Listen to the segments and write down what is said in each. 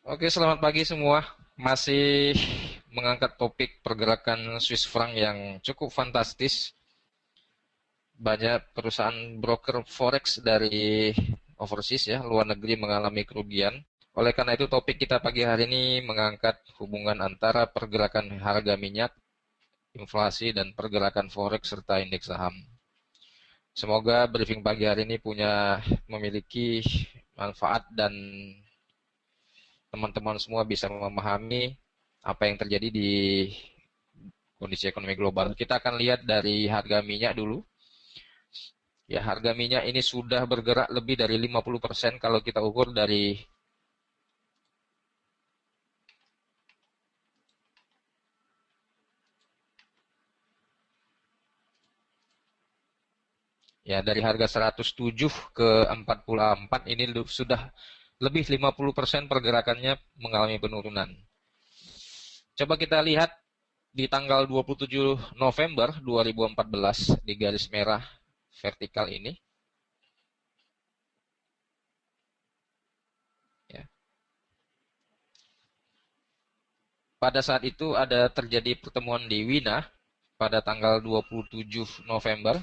Oke, selamat pagi semua. Masih mengangkat topik pergerakan Swiss franc yang cukup fantastis. Banyak perusahaan broker forex dari overseas ya, luar negeri mengalami kerugian. Oleh karena itu topik kita pagi hari ini mengangkat hubungan antara pergerakan harga minyak, inflasi, dan pergerakan forex serta indeks saham. Semoga briefing pagi hari ini memiliki manfaat dan teman-teman semua bisa memahami apa yang terjadi di kondisi ekonomi global. Kita akan lihat dari harga minyak dulu. Ya, harga minyak ini sudah bergerak lebih dari 50% kalau kita ukur dari dari harga 107 ke 44 ini sudah lebih 50% pergerakannya mengalami penurunan. Coba kita lihat di tanggal 27 November 2014 di garis merah vertikal ini. Ya. Pada saat itu ada terjadi pertemuan di Wina pada tanggal 27 November.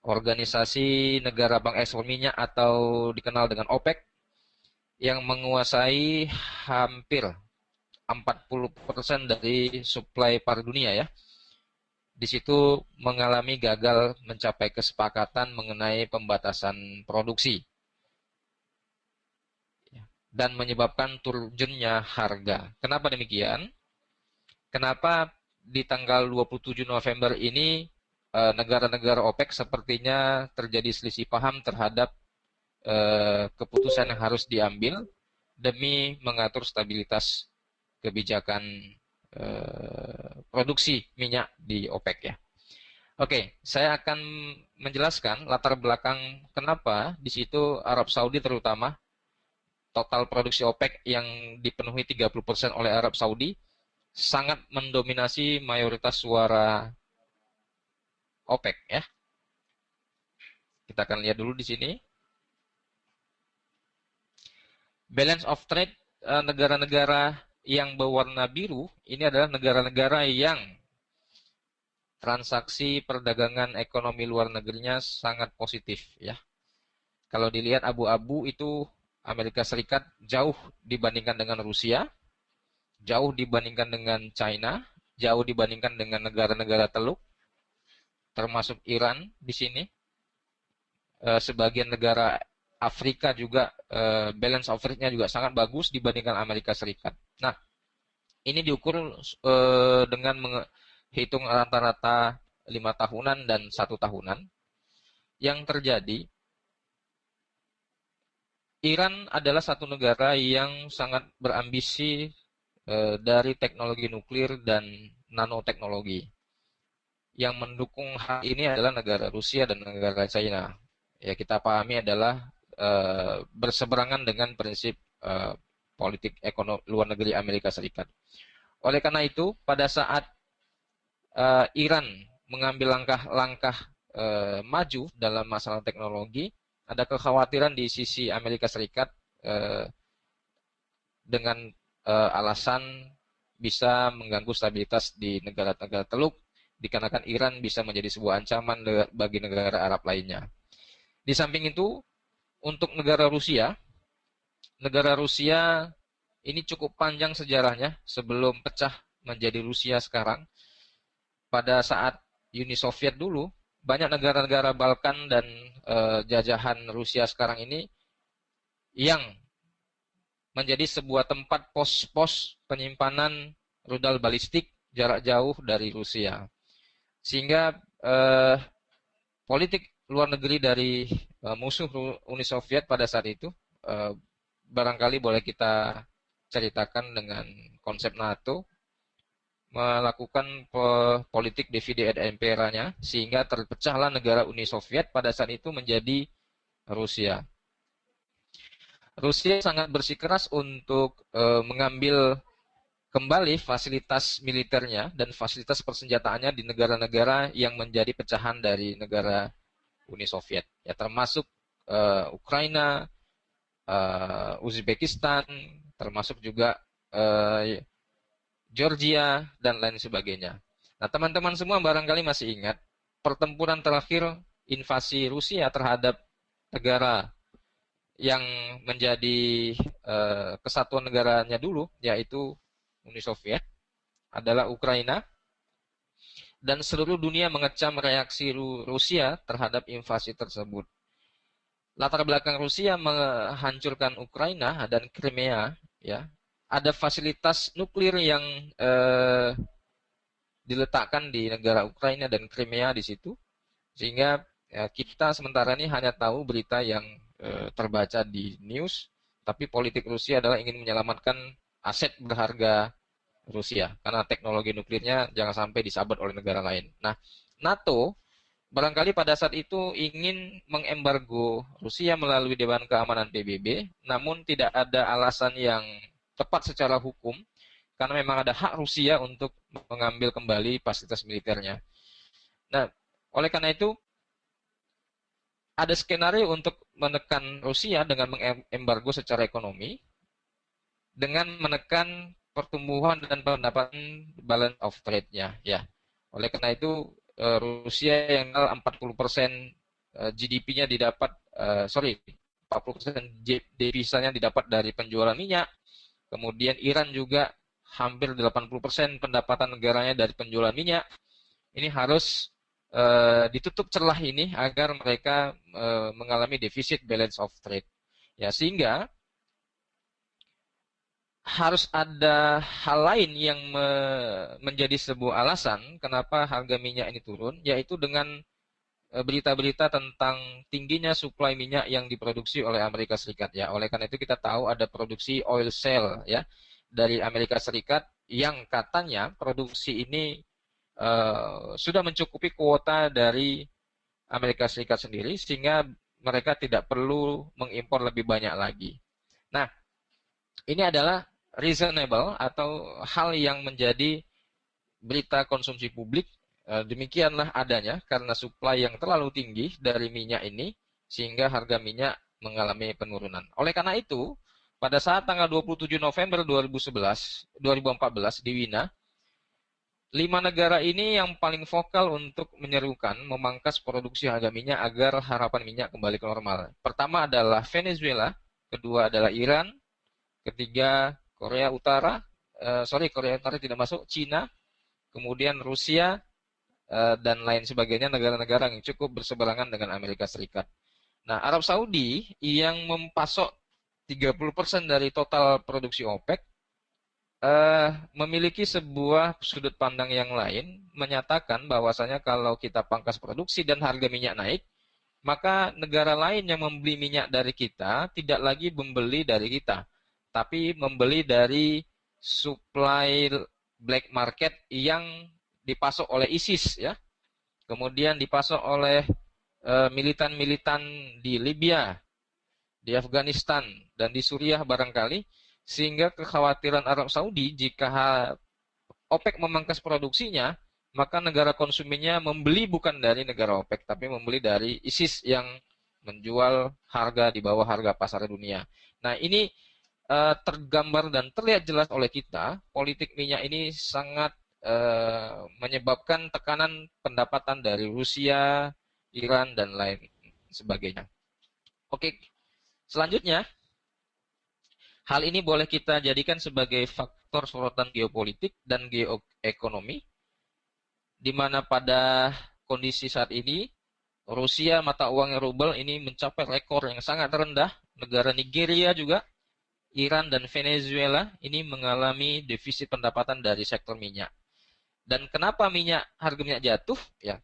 Organisasi negara bank ekspor minyak atau dikenal dengan OPEC yang menguasai hampir 40% dari suplai par dunia ya. Di situ mengalami gagal mencapai kesepakatan mengenai pembatasan produksi dan menyebabkan turunnya harga. Kenapa demikian? Kenapa di tanggal 27 November ini negara-negara OPEC sepertinya terjadi selisih paham terhadap keputusan yang harus diambil demi mengatur stabilitas kebijakan produksi minyak di OPEC ya. Oke, saya akan menjelaskan latar belakang kenapa di situ Arab Saudi terutama total produksi OPEC yang dipenuhi 30% oleh Arab Saudi sangat mendominasi mayoritas suara OPEC ya. Kita akan lihat dulu di sini. Balance of trade negara-negara yang berwarna biru ini adalah negara-negara yang transaksi perdagangan ekonomi luar negerinya sangat positif ya. Kalau dilihat abu-abu itu Amerika Serikat jauh dibandingkan dengan Rusia, jauh dibandingkan dengan China, jauh dibandingkan dengan negara-negara Teluk, termasuk Iran di sini. Sebagian negara Afrika juga balance of trade-nya juga sangat bagus dibandingkan Amerika Serikat. Nah, ini diukur dengan menghitung rata-rata 5 tahunan dan 1 tahunan. Yang terjadi, Iran adalah satu negara yang sangat berambisi dari teknologi nuklir dan nanoteknologi. Yang mendukung hal ini adalah negara Rusia dan negara China. Ya, kita pahami adalah berseberangan dengan prinsip politik ekonomi luar negeri Amerika Serikat. Oleh karena itu, pada saat Iran mengambil langkah-langkah maju dalam masalah teknologi, ada kekhawatiran di sisi Amerika Serikat dengan alasan bisa mengganggu stabilitas di negara-negara Teluk, dikarenakan Iran bisa menjadi sebuah ancaman bagi negara Arab lainnya. Di samping itu, untuk negara Rusia ini cukup panjang sejarahnya sebelum pecah menjadi Rusia sekarang. Pada saat Uni Soviet dulu, banyak negara-negara Balkan dan jajahan Rusia sekarang ini yang menjadi sebuah tempat pos-pos penyimpanan rudal balistik jarak jauh dari Rusia. Sehingga politik luar negeri dari musuh Uni Soviet pada saat itu barangkali boleh kita ceritakan dengan konsep NATO melakukan politik divide et impera-nya sehingga terpecahlah negara Uni Soviet pada saat itu menjadi Rusia. Rusia sangat bersikeras untuk mengambil kembali fasilitas militernya dan fasilitas persenjataannya di negara-negara yang menjadi pecahan dari negara Uni Soviet, ya termasuk Ukraina, Uzbekistan, termasuk juga Georgia dan lain sebagainya. Nah, teman-teman semua barangkali masih ingat pertempuran terakhir invasi Rusia terhadap negara yang menjadi kesatuan negaranya dulu, yaitu Uni Soviet, adalah Ukraina, dan seluruh dunia mengecam reaksi Rusia terhadap invasi tersebut. Latar belakang Rusia menghancurkan Ukraina dan Crimea, ya, ada fasilitas nuklir yang diletakkan di negara Ukraina dan Crimea di situ, sehingga ya, kita sementara ini hanya tahu berita yang terbaca di news, tapi politik Rusia adalah ingin menyelamatkan aset berharga Rusia karena teknologi nuklirnya jangan sampai disabat oleh negara lain. Nah, NATO barangkali pada saat itu ingin mengembargo Rusia melalui Dewan Keamanan PBB, namun tidak ada alasan yang tepat secara hukum karena memang ada hak Rusia untuk mengambil kembali fasilitas militernya. Nah, oleh karena itu ada skenario untuk menekan Rusia dengan mengembargo secara ekonomi, dengan menekan pertumbuhan dan pendapatan balance of trade-nya. Ya. Oleh karena itu, Rusia yang 40% GDP-nya didapat, 40% devisanya didapat dari penjualan minyak. Kemudian Iran juga hampir 80% pendapatan negaranya dari penjualan minyak. Ini harus ditutup celah ini agar mereka mengalami defisit balance of trade. Ya, sehingga harus ada hal lain yang menjadi sebuah alasan kenapa harga minyak ini turun, yaitu dengan berita-berita tentang tingginya suplai minyak yang diproduksi oleh Amerika Serikat. Ya, oleh karena itu kita tahu ada produksi oil shale ya dari Amerika Serikat yang katanya produksi ini sudah mencukupi kuota dari Amerika Serikat sendiri sehingga mereka tidak perlu mengimpor lebih banyak lagi. Nah, ini adalah reasonable atau hal yang menjadi berita konsumsi publik. Demikianlah adanya karena suplai yang terlalu tinggi dari minyak ini sehingga harga minyak mengalami penurunan. Oleh karena itu, pada saat tanggal 27 November 2014 di Wina, 5 negara ini yang paling vokal untuk menyerukan memangkas produksi harga minyak agar harapan minyak kembali ke normal. Pertama adalah Venezuela, kedua adalah Iran, ketiga Korea Utara, Korea Utara tidak masuk, Cina, kemudian Rusia, dan lain sebagainya, negara-negara yang cukup berseberangan dengan Amerika Serikat. Nah, Arab Saudi yang mempasok 30% dari total produksi OPEC memiliki sebuah sudut pandang yang lain, menyatakan bahwasanya kalau kita pangkas produksi dan harga minyak naik, maka negara lain yang membeli minyak dari kita tidak lagi membeli dari kita, tapi membeli dari supply black market yang dipasok oleh ISIS ya. Kemudian dipasok oleh militan-militan di Libya, di Afghanistan dan di Suriah barangkali, sehingga kekhawatiran Arab Saudi jika OPEC memangkas produksinya, maka negara konsumennya membeli bukan dari negara OPEC, tapi membeli dari ISIS yang menjual harga di bawah harga pasar dunia. Nah, ini tergambar dan terlihat jelas oleh kita, politik minyak ini sangat menyebabkan tekanan pendapatan dari Rusia, Iran, dan lain sebagainya. Oke, selanjutnya, hal ini boleh kita jadikan sebagai faktor sorotan geopolitik dan geoekonomi, di mana pada kondisi saat ini, Rusia mata uangnya rubel ini mencapai rekor yang sangat rendah. Negara Nigeria juga, Iran dan Venezuela ini mengalami defisit pendapatan dari sektor minyak. Dan kenapa harga minyak jatuh? Ya,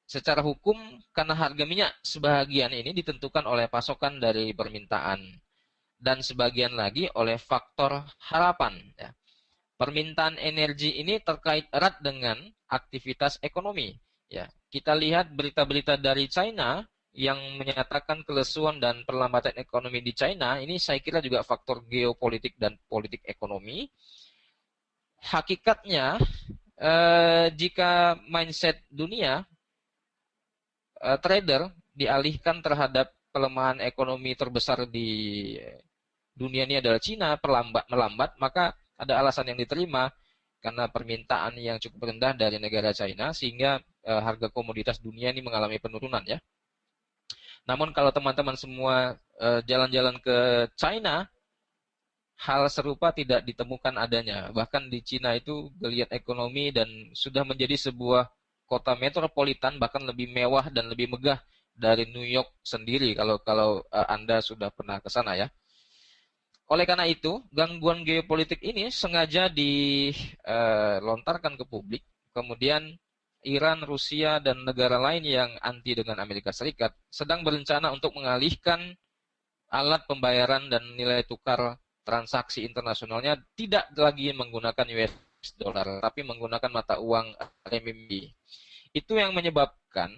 secara hukum karena harga minyak sebagian ini ditentukan oleh pasokan dari permintaan dan sebagian lagi oleh faktor harapan. Ya. Permintaan energi ini terkait erat dengan aktivitas ekonomi. Ya, kita lihat berita-berita dari China yang menyatakan kelesuan dan perlambatan ekonomi di China. Ini saya kira juga faktor geopolitik dan politik ekonomi. Hakikatnya, jika mindset dunia trader dialihkan terhadap pelemahan ekonomi terbesar di dunia ini adalah Cina melambat, maka ada alasan yang diterima karena permintaan yang cukup rendah dari negara China sehingga harga komoditas dunia ini mengalami penurunan ya. Namun kalau teman-teman semua jalan-jalan ke China, hal serupa tidak ditemukan adanya. Bahkan di Cina itu geliat ekonomi dan sudah menjadi sebuah kota metropolitan, bahkan lebih mewah dan lebih megah dari New York sendiri kalau Anda sudah pernah ke sana ya. Oleh karena itu, gangguan geopolitik ini sengaja dilontarkan ke publik. Kemudian Iran, Rusia, dan negara lain yang anti dengan Amerika Serikat sedang berencana untuk mengalihkan alat pembayaran dan nilai tukar transaksi internasionalnya tidak lagi menggunakan US dollar, tapi menggunakan mata uang renminbi. Itu yang menyebabkan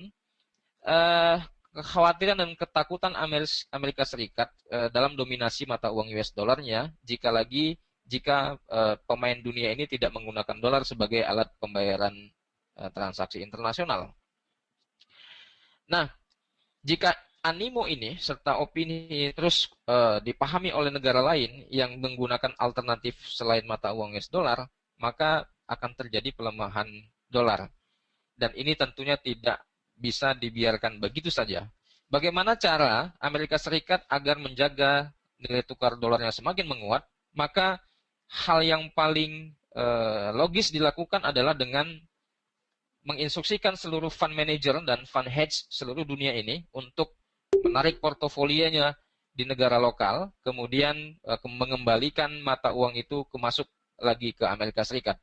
kekhawatiran dan ketakutan Amerika Serikat dalam dominasi mata uang US dollarnya jika pemain dunia ini tidak menggunakan dolar sebagai alat pembayaran transaksi internasional. Nah, jika animo ini serta opini terus dipahami oleh negara lain yang menggunakan alternatif selain mata uang US dollar, maka akan terjadi pelemahan dolar. Dan ini tentunya tidak bisa dibiarkan begitu saja. Bagaimana cara Amerika Serikat agar menjaga nilai tukar dolarnya semakin menguat? Maka hal yang paling logis dilakukan adalah dengan menginstruksikan seluruh fund manager dan fund hedge seluruh dunia ini untuk menarik portofolionya di negara lokal, kemudian mengembalikan mata uang itu masuk lagi ke Amerika Serikat.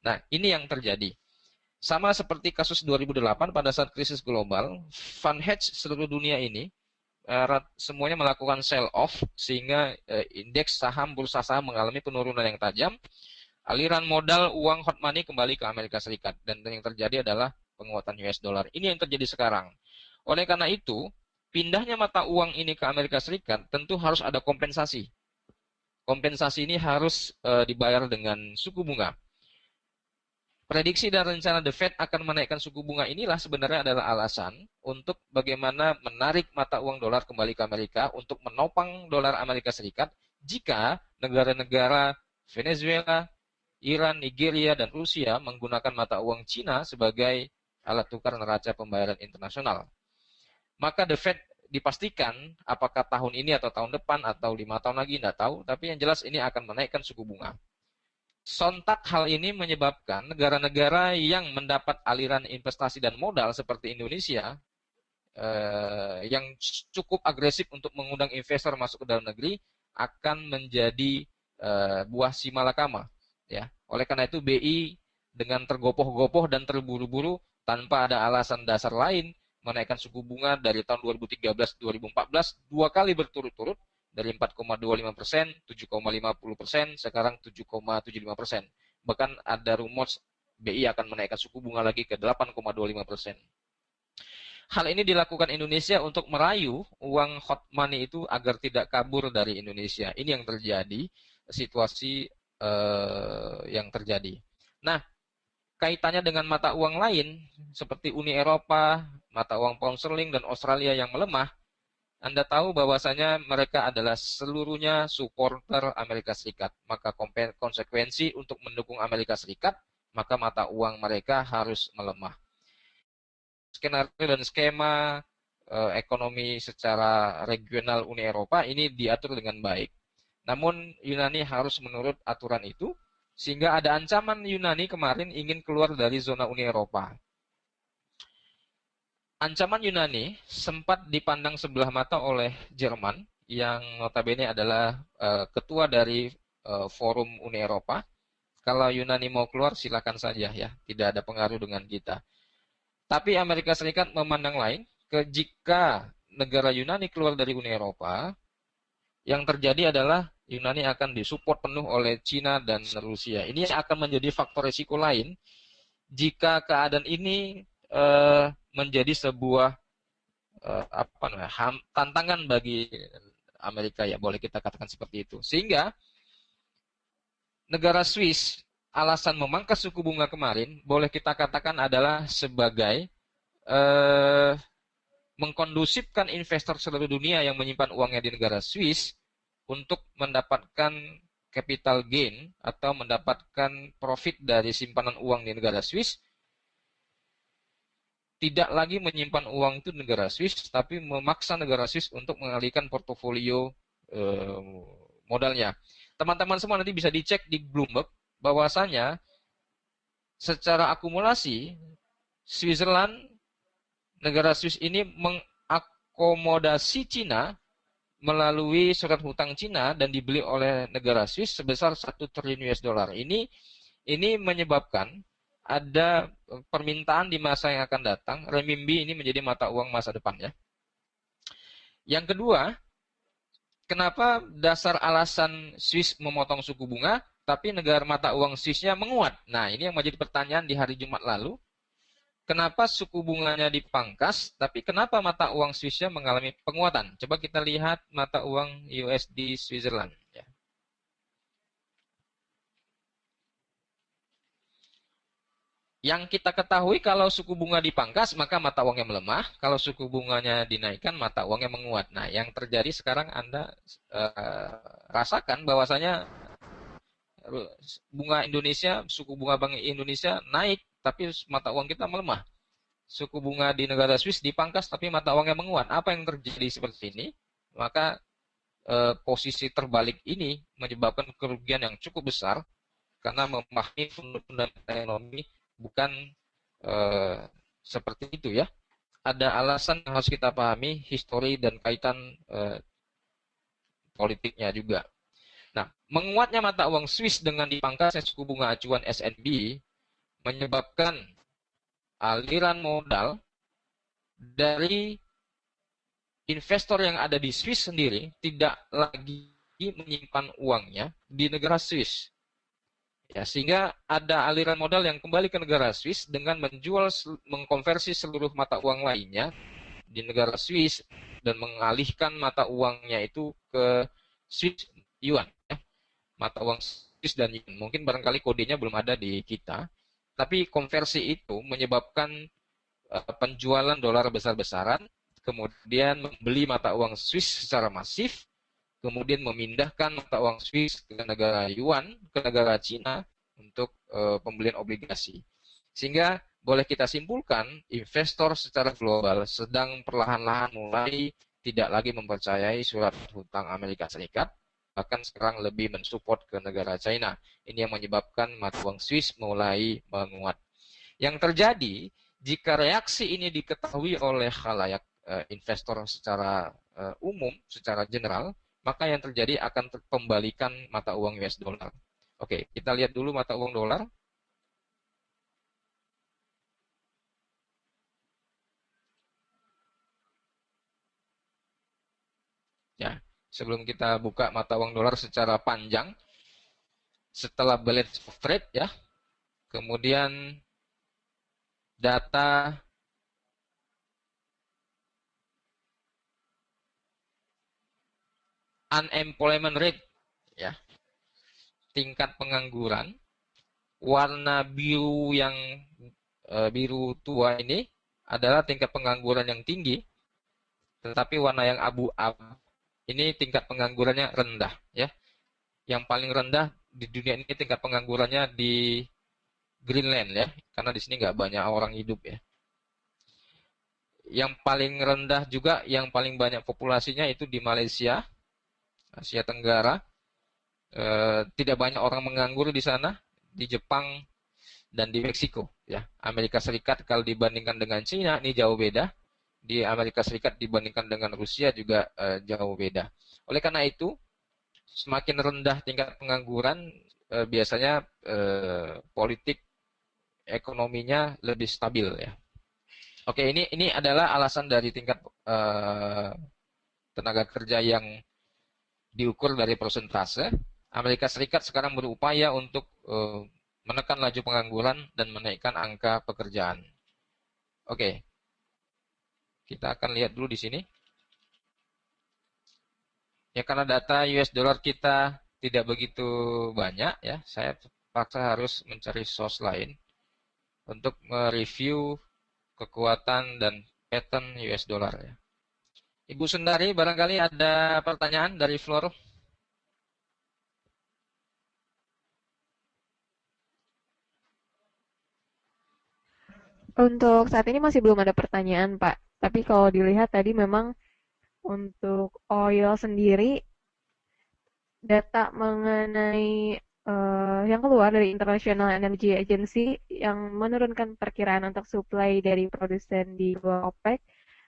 Nah, ini yang terjadi. Sama seperti kasus 2008 pada saat krisis global, fund hedge seluruh dunia ini semuanya melakukan sell off sehingga indeks saham, bursa saham mengalami penurunan yang tajam. Aliran modal uang hot money kembali ke Amerika Serikat dan yang terjadi adalah penguatan US dollar. Ini yang terjadi sekarang. Oleh karena itu, pindahnya mata uang ini ke Amerika Serikat tentu harus ada kompensasi. Kompensasi ini harus dibayar dengan suku bunga. Prediksi dan rencana The Fed akan menaikkan suku bunga inilah sebenarnya adalah alasan untuk bagaimana menarik mata uang dolar kembali ke Amerika untuk menopang dolar Amerika Serikat jika negara-negara Venezuela, Iran, Nigeria, dan Rusia menggunakan mata uang Cina sebagai alat tukar neraca pembayaran internasional. Maka The Fed dipastikan apakah tahun ini atau tahun depan atau 5 tahun lagi, tidak tahu, tapi yang jelas ini akan menaikkan suku bunga. Sontak hal ini menyebabkan negara-negara yang mendapat aliran investasi dan modal seperti Indonesia yang cukup agresif untuk mengundang investor masuk ke dalam negeri akan menjadi buah si malakama. Ya, oleh karena itu BI dengan tergopoh-gopoh dan terburu-buru tanpa ada alasan dasar lain menaikkan suku bunga dari tahun 2013-2014 2 kali berturut-turut dari 4,25%, 7,50%, sekarang 7,75%. Bahkan ada rumor BI akan menaikkan suku bunga lagi ke 8,25%. Hal ini dilakukan Indonesia untuk merayu uang hot money itu agar tidak kabur dari Indonesia. Ini yang terjadi, situasi yang terjadi. Nah, kaitannya dengan mata uang lain seperti Uni Eropa, mata uang pound sterling dan Australia yang melemah, Anda tahu bahwasanya mereka adalah seluruhnya supporter Amerika Serikat. Maka konsekuensi untuk mendukung Amerika Serikat, maka mata uang mereka harus melemah. Skenario dan skema ekonomi secara regional Uni Eropa ini diatur dengan baik. Namun Yunani harus menurut aturan itu, sehingga ada ancaman Yunani kemarin ingin keluar dari zona Uni Eropa. Ancaman Yunani sempat dipandang sebelah mata oleh Jerman, yang notabene adalah ketua dari forum Uni Eropa. Kalau Yunani mau keluar, silakan saja ya, tidak ada pengaruh dengan kita. Tapi Amerika Serikat memandang lain, jika negara Yunani keluar dari Uni Eropa, yang terjadi adalah Yunani akan disupport penuh oleh Cina dan Rusia. Ini akan menjadi faktor risiko lain jika keadaan ini menjadi sebuah tantangan bagi Amerika, ya boleh kita katakan seperti itu. Sehingga negara Swiss alasan memangkas suku bunga kemarin boleh kita katakan adalah sebagai mengkondusifkan investor seluruh dunia yang menyimpan uangnya di negara Swiss untuk mendapatkan capital gain atau mendapatkan profit dari simpanan uang di negara Swiss, tidak lagi menyimpan uang itu di negara Swiss, tapi memaksa negara Swiss untuk mengalihkan portofolio modalnya. Teman-teman semua nanti bisa dicek di Bloomberg bahwasanya secara akumulasi Switzerland, negara Swiss ini mengakomodasi Cina melalui surat hutang Cina dan dibeli oleh negara Swiss sebesar 1 triliun US dollar. Ini menyebabkan ada permintaan di masa yang akan datang, renminbi ini menjadi mata uang masa depan ya. Yang kedua, kenapa dasar alasan Swiss memotong suku bunga, tapi negara mata uang Swissnya menguat? Nah, ini yang menjadi pertanyaan di hari Jumat lalu. Kenapa suku bunganya dipangkas, tapi kenapa mata uang Swissnya mengalami penguatan? Coba kita lihat mata uang USD Switzerland. Ya. Yang kita ketahui kalau suku bunga dipangkas maka mata uangnya melemah, kalau suku bunganya dinaikkan mata uangnya menguat. Nah, yang terjadi sekarang Anda rasakan bahwasanya bunga Indonesia, suku bunga Bank Indonesia naik tapi mata uang kita melemah. Suku bunga di negara Swiss dipangkas tapi mata uangnya menguat. Apa yang terjadi seperti ini? Maka posisi terbalik ini menyebabkan kerugian yang cukup besar karena memahami fundamental ekonomi bukan seperti itu ya. Ada alasan yang harus kita pahami, histori dan kaitan politiknya juga. Nah, menguatnya mata uang Swiss dengan dipangkasnya suku bunga acuan SNB menyebabkan aliran modal dari investor yang ada di Swiss sendiri tidak lagi menyimpan uangnya di negara Swiss. Ya, sehingga ada aliran modal yang kembali ke negara Swiss dengan mengkonversi seluruh mata uang lainnya di negara Swiss dan mengalihkan mata uangnya itu ke Swiss yuan. Ya. Mata uang Swiss dan yuan. Mungkin barangkali kodenya belum ada di kita. Tapi konversi itu menyebabkan penjualan dolar besar-besaran, kemudian membeli mata uang Swiss secara masif, kemudian memindahkan mata uang Swiss ke negara yuan, ke negara Cina untuk pembelian obligasi. Sehingga boleh kita simpulkan investor secara global sedang perlahan-lahan mulai tidak lagi mempercayai surat hutang Amerika Serikat, bahkan sekarang lebih mensupport ke negara China. Ini yang menyebabkan mata uang Swiss mulai menguat. Yang terjadi jika reaksi ini diketahui oleh khalayak investor secara umum, secara general, maka yang terjadi akan pembalikan mata uang US dollar. Oke, kita lihat dulu mata uang dolar. Ya, sebelum kita buka mata uang dolar secara panjang, setelah balance of trade ya, kemudian data unemployment rate ya, tingkat pengangguran, warna biru yang biru tua ini adalah tingkat pengangguran yang tinggi, tetapi warna yang abu-abu ini tingkat penganggurannya rendah ya. Yang paling rendah di dunia ini tingkat penganggurannya di Greenland ya, karena di sini nggak banyak orang hidup ya. Yang paling rendah juga, yang paling banyak populasinya itu di Malaysia, Asia Tenggara. Tidak banyak orang menganggur di sana, di Jepang dan di Meksiko ya. Amerika Serikat kalau dibandingkan dengan Cina ini jauh beda. Di Amerika Serikat dibandingkan dengan Rusia juga jauh beda. Oleh karena itu, semakin rendah tingkat pengangguran, biasanya politik ekonominya lebih stabil ya. Oke, ini adalah alasan dari tingkat tenaga kerja yang diukur dari persentase. Amerika Serikat sekarang berupaya untuk menekan laju pengangguran dan menaikkan angka pekerjaan. Oke, kita akan lihat dulu di sini. Ya, karena data US dollar kita tidak begitu banyak ya, saya terpaksa harus mencari source lain untuk mereview kekuatan dan pattern US dollar ya. Ibu Sundari, barangkali ada pertanyaan dari floor? Untuk saat ini masih belum ada pertanyaan, Pak. Tapi kalau dilihat tadi memang untuk oil sendiri, data mengenai yang keluar dari International Energy Agency yang menurunkan perkiraan untuk supply dari produsen di luar OPEC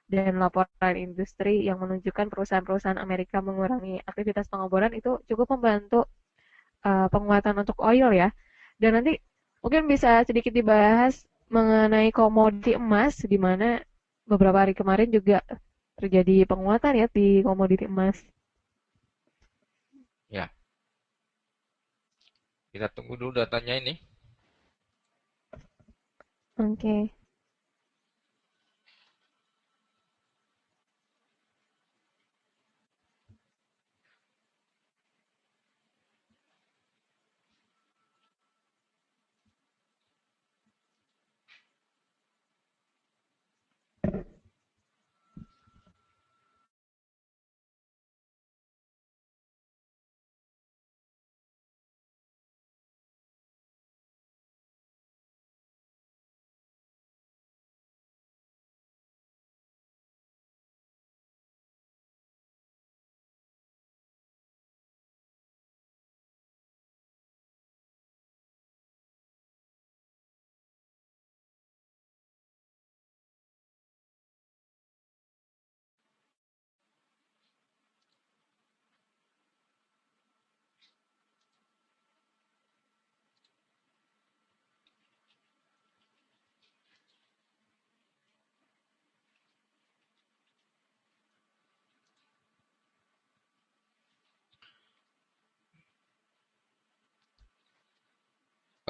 dan laporan industri yang menunjukkan perusahaan-perusahaan Amerika mengurangi aktivitas pengeboran itu cukup membantu penguatan untuk oil ya. Dan nanti mungkin bisa sedikit dibahas mengenai komoditi emas, di mana beberapa hari kemarin juga terjadi penguatan ya di komoditi emas. Ya, kita tunggu dulu datanya ini. Oke. Okay.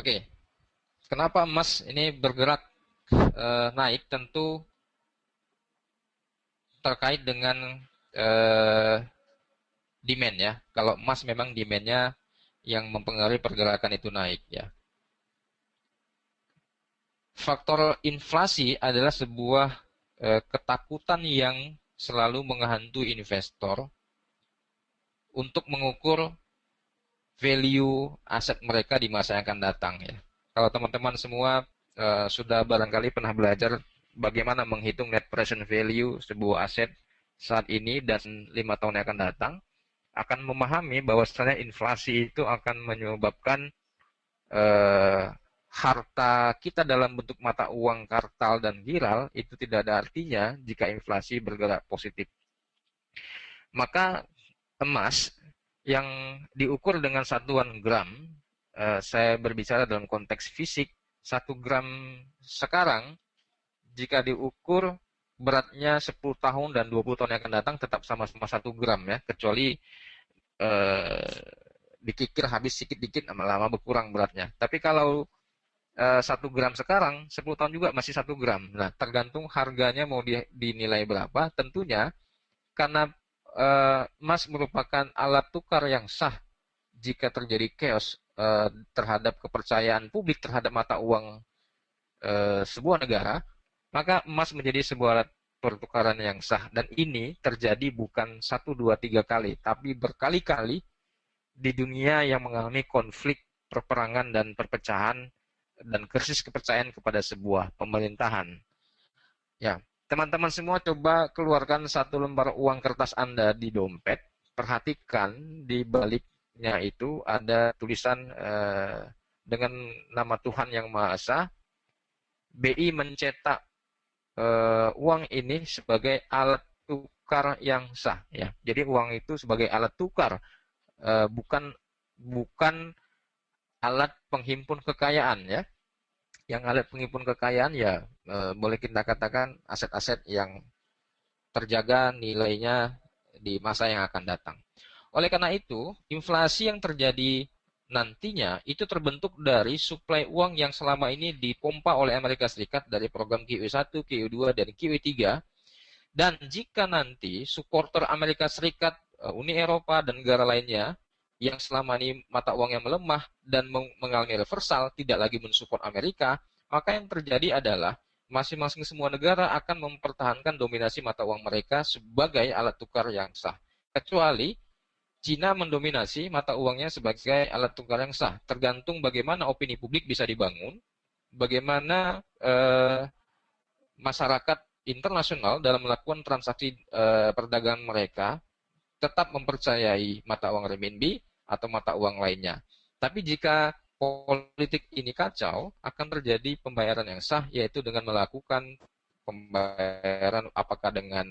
Oke, kenapa emas ini bergerak naik? Tentu terkait dengan eh, demand ya. Kalau emas memang demandnya yang mempengaruhi pergerakan itu naik ya. Faktor inflasi adalah sebuah ketakutan yang selalu menghantui investor untuk mengukur value aset mereka di masa yang akan datang ya. Kalau teman-teman semua sudah barangkali pernah belajar bagaimana menghitung net present value sebuah aset saat ini dan 5 tahun yang akan datang, akan memahami bahwasanya inflasi itu akan menyebabkan eh, harta kita dalam bentuk mata uang kartal dan giral itu tidak ada artinya jika inflasi bergerak positif. Maka emas yang diukur dengan satuan gram, saya berbicara dalam konteks fisik, 1 gram sekarang jika diukur beratnya 10 tahun dan 20 tahun yang akan datang tetap sama-sama 1 gram ya, kecuali eh, dikikir habis sedikit-dikit lama-lama berkurang beratnya. Tapi kalau 1 gram sekarang, 10 tahun juga masih 1 gram. Nah, tergantung harganya mau dinilai berapa. Tentunya karena emas merupakan alat tukar yang sah jika terjadi chaos terhadap kepercayaan publik terhadap mata uang sebuah negara, maka emas menjadi sebuah alat pertukaran yang sah. Dan ini terjadi bukan 1, 2, 3 kali, tapi berkali-kali di dunia yang mengalami konflik, perperangan, dan perpecahan, dan krisis kepercayaan kepada sebuah pemerintahan. Ya, teman-teman semua coba keluarkan 1 lembar uang kertas Anda di dompet. Perhatikan di baliknya itu ada tulisan dengan nama Tuhan Yang Maha Esa. BI mencetak uang ini sebagai alat tukar yang sah. Ya, jadi uang itu sebagai alat tukar, bukan bukan alat penghimpun kekayaan ya. Yang alat penghimpun kekayaan ya boleh kita katakan aset-aset yang terjaga nilainya di masa yang akan datang. Oleh karena itu, inflasi yang terjadi nantinya itu terbentuk dari suplai uang yang selama ini dipompa oleh Amerika Serikat dari program QE1, QE2, dan QE3. Dan jika nanti supporter Amerika Serikat, Uni Eropa, dan negara lainnya yang selama ini mata uangnya melemah dan mengalami reversal tidak lagi mensupport Amerika, maka yang terjadi adalah masing-masing semua negara akan mempertahankan dominasi mata uang mereka sebagai alat tukar yang sah. Kecuali Cina mendominasi mata uangnya sebagai alat tukar yang sah. Tergantung bagaimana opini publik bisa dibangun, bagaimana masyarakat internasional dalam melakukan transaksi perdagangan mereka tetap mempercayai mata uang renminbi atau mata uang lainnya. Tapi jika politik ini kacau, akan terjadi pembayaran yang sah, yaitu dengan melakukan pembayaran apakah dengan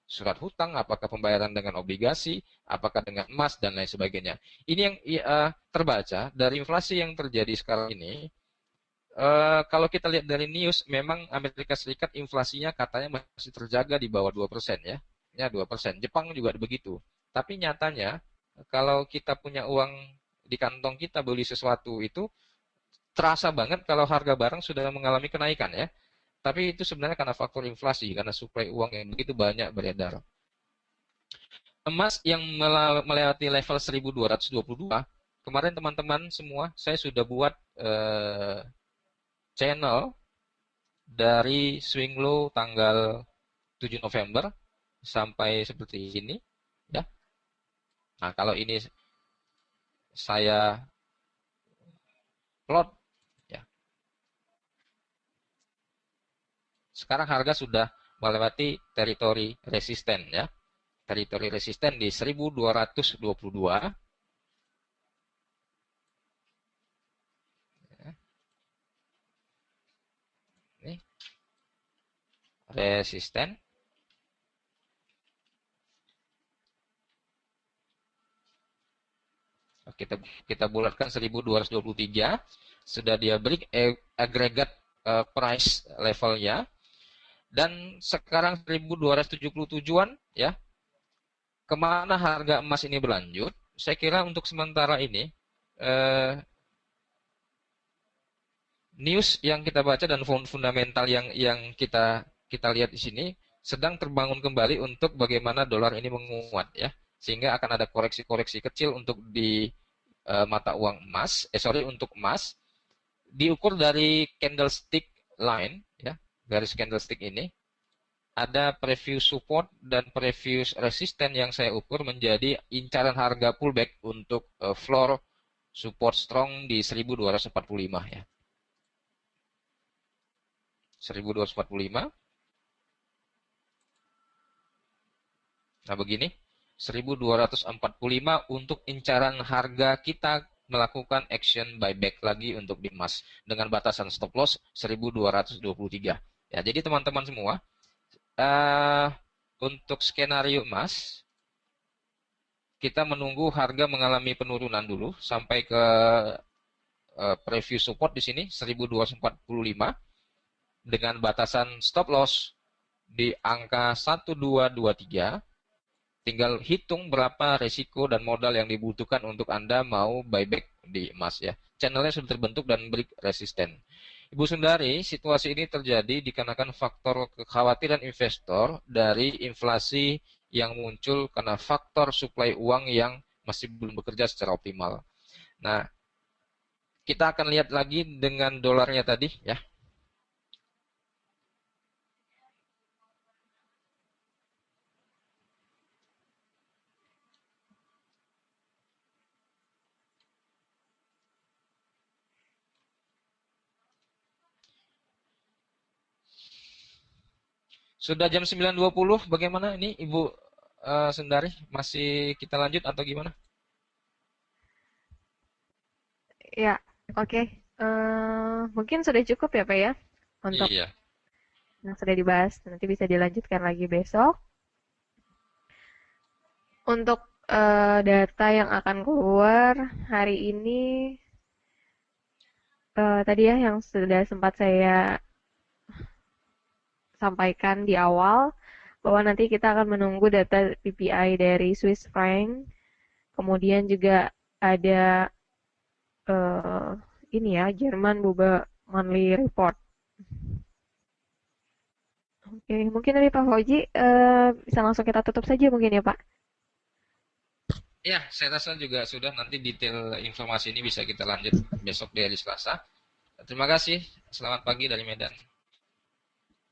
surat hutang, apakah pembayaran dengan obligasi, apakah dengan emas, dan lain sebagainya. Ini yang terbaca dari inflasi yang terjadi sekarang ini. Kalau kita lihat dari news, memang Amerika Serikat inflasinya katanya masih terjaga di bawah 2% ya. Ya 2%. Jepang juga begitu. Tapi nyatanya kalau kita punya uang di kantong kita beli sesuatu itu terasa banget kalau harga barang sudah mengalami kenaikan ya. Tapi itu sebenarnya karena faktor inflasi, karena suplai uang yang begitu banyak beredar. Emas yang melewati level 1222, kemarin teman-teman semua saya sudah buat channel dari swing low tanggal 7 November sampai seperti ini ya. Nah, kalau ini saya plot ya. Sekarang harga sudah melewati teritori resisten ya. Teritori resisten di 1222. Ini resisten. Kita bulatkan 1223, sudah dia break agregat price levelnya, dan sekarang 1277-an ya. Kemana harga emas ini berlanjut? Saya kira untuk sementara ini news yang kita baca dan fundamental yang kita lihat di sini sedang terbangun kembali untuk bagaimana dolar ini menguat ya, sehingga akan ada koreksi-koreksi kecil untuk di mata uang emas, untuk emas diukur dari candlestick line ya, garis candlestick ini ada preview support dan preview resisten yang saya ukur menjadi incaran harga pullback untuk floor support strong di 1245 ya. 1245. Nah, begini. 1245 untuk incaran harga kita melakukan action buyback lagi untuk di emas dengan batasan stop loss 1223. Ya, jadi teman-teman semua, untuk skenario emas kita menunggu harga mengalami penurunan dulu sampai ke preview support di sini 1245 dengan batasan stop loss di angka 1223. Tinggal hitung berapa resiko dan modal yang dibutuhkan untuk Anda mau buyback di emas ya. Channelnya sudah terbentuk dan break resisten. Ibu Sundari, situasi ini terjadi dikarenakan faktor kekhawatiran investor dari inflasi yang muncul karena faktor suplai uang yang masih belum bekerja secara optimal. Nah, kita akan lihat lagi dengan dolarnya tadi ya. Sudah jam 9.20, bagaimana ini Ibu Sundari? Masih kita lanjut atau gimana? Ya, oke. Mungkin sudah cukup ya, Pak ya, untuk Iya. yang sudah dibahas. Nanti bisa dilanjutkan lagi besok. Untuk data yang akan keluar hari ini, tadi ya yang sudah sempat saya sampaikan di awal, bahwa nanti kita akan menunggu data PPI dari Swiss franc, kemudian juga ada ini ya, Jerman Buba Monthly Report. Oke, mungkin dari Pak Fauji bisa langsung kita tutup saja mungkin ya Pak. Ya, saya rasa juga sudah, nanti detail informasi ini bisa kita lanjut besok di hari Selasa. Terima kasih, selamat pagi dari Medan.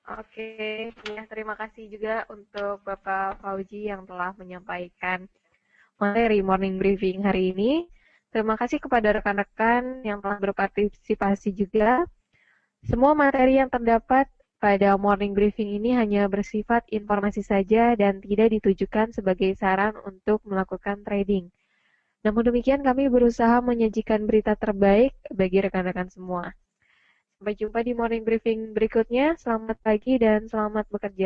Oke, ya terima kasih juga untuk Bapak Fauji yang telah menyampaikan materi morning briefing hari ini. Terima kasih kepada rekan-rekan yang telah berpartisipasi juga. Semua materi yang terdapat pada morning briefing ini hanya bersifat informasi saja dan tidak ditujukan sebagai saran untuk melakukan trading. Namun demikian, kami berusaha menyajikan berita terbaik bagi rekan-rekan semua. Sampai jumpa di morning briefing berikutnya. Selamat pagi dan selamat bekerja.